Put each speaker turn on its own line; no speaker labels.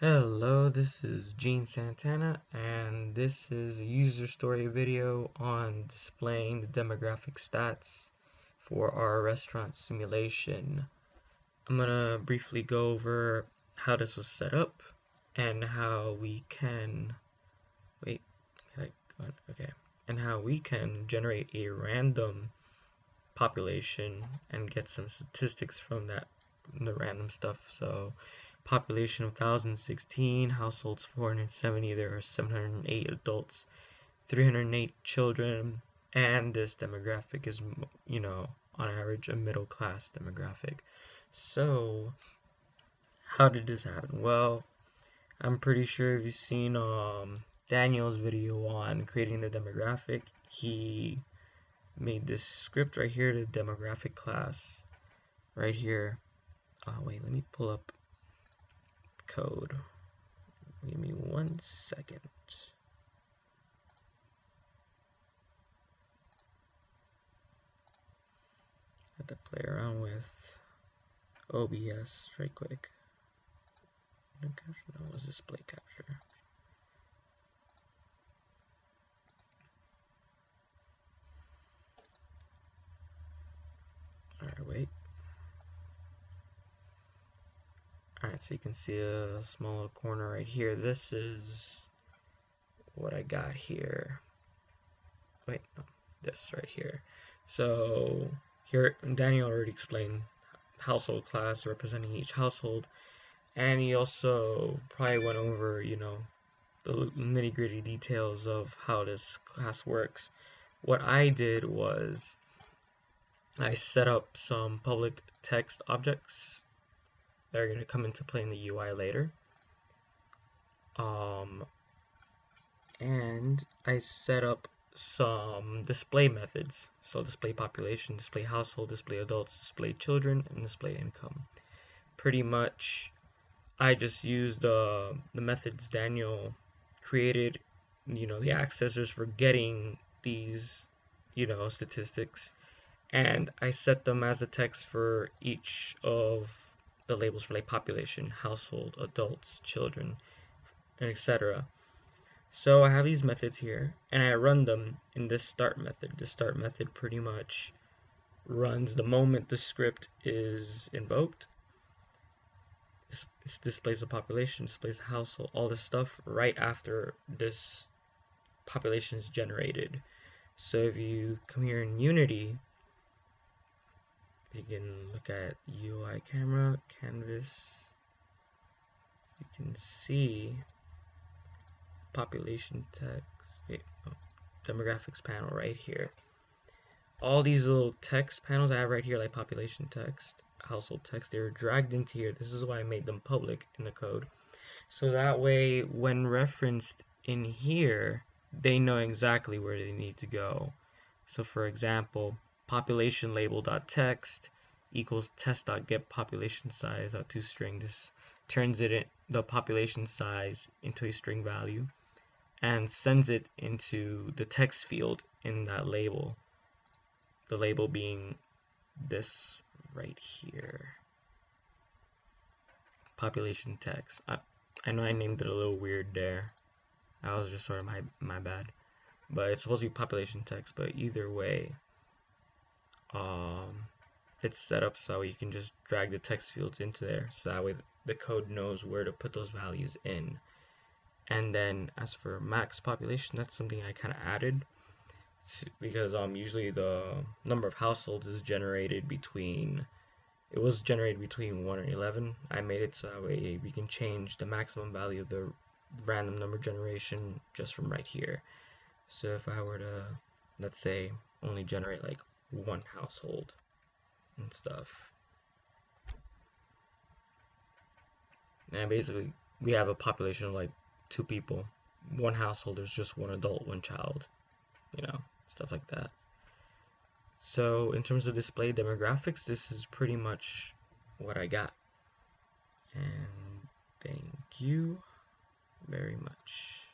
Hello, this is Gene Santana, and this is a user story video on displaying the demographic stats for our restaurant simulation. I'm gonna briefly go over how this was set up and how we can and how we can generate a random population and get some statistics from the random stuff. So population of 1016, households 470, there are 708 adults, 308 children, and this demographic is, on average a middle class demographic. So how did this happen? Well, I'm pretty sure if you've seen Daniel's video on creating the demographic, he made this script right here, the demographic class right here. Wait, let me pull up code. Give me 1 second. Have to play around with OBS right quick. No, it was display capture. Alright, wait. Alright, so you can see a small little corner right here. This is what I got here. Wait, no, this right here. So here, Daniel already explained household class representing each household, and he also probably went over, the nitty-gritty details of how this class works. What I did was I set up some public text objects that are going to come into play in the UI later. And I set up some display methods. So display population, display household, display adults, display children, and display income. Pretty much I just used the methods Daniel created, the accessors for getting these, statistics, and I set them as the text for each of the labels for like population, household, adults, children, etc. So I have these methods here, and I run them in this start method. The start method pretty much runs the moment the script is invoked. It displays the population, displays the household, all this stuff right after this population is generated. So if you come here in Unity, you can look at UI camera, canvas, you can see population text, demographics panel right here. All these little text panels I have right here, like population text, household text, they're dragged into here. This is why I made them public in the code. So that way, when referenced in here, they know exactly where they need to go. So for example, population label.text equals test.get population size out to string. This turns the population size into a string value and sends it into the text field in that label. The label being this right here, population text. I know I named it a little weird there. That was just sort of my bad. But it's supposed to be population text, but either way, it's set up so you can just drag the text fields into there, so that way the code knows where to put those values in. And then as for max population, that's something I kind of added because usually the number of households is generated between 1 and 11. I made it so that way we can change the maximum value of the random number generation just from right here. So if I were to, let's say, only generate like 1 household and stuff, and basically we have a population of like 2 people, 1 household, there's just 1 adult, 1 child, stuff like that. So in terms of display demographics, this is pretty much what I got. And thank you very much.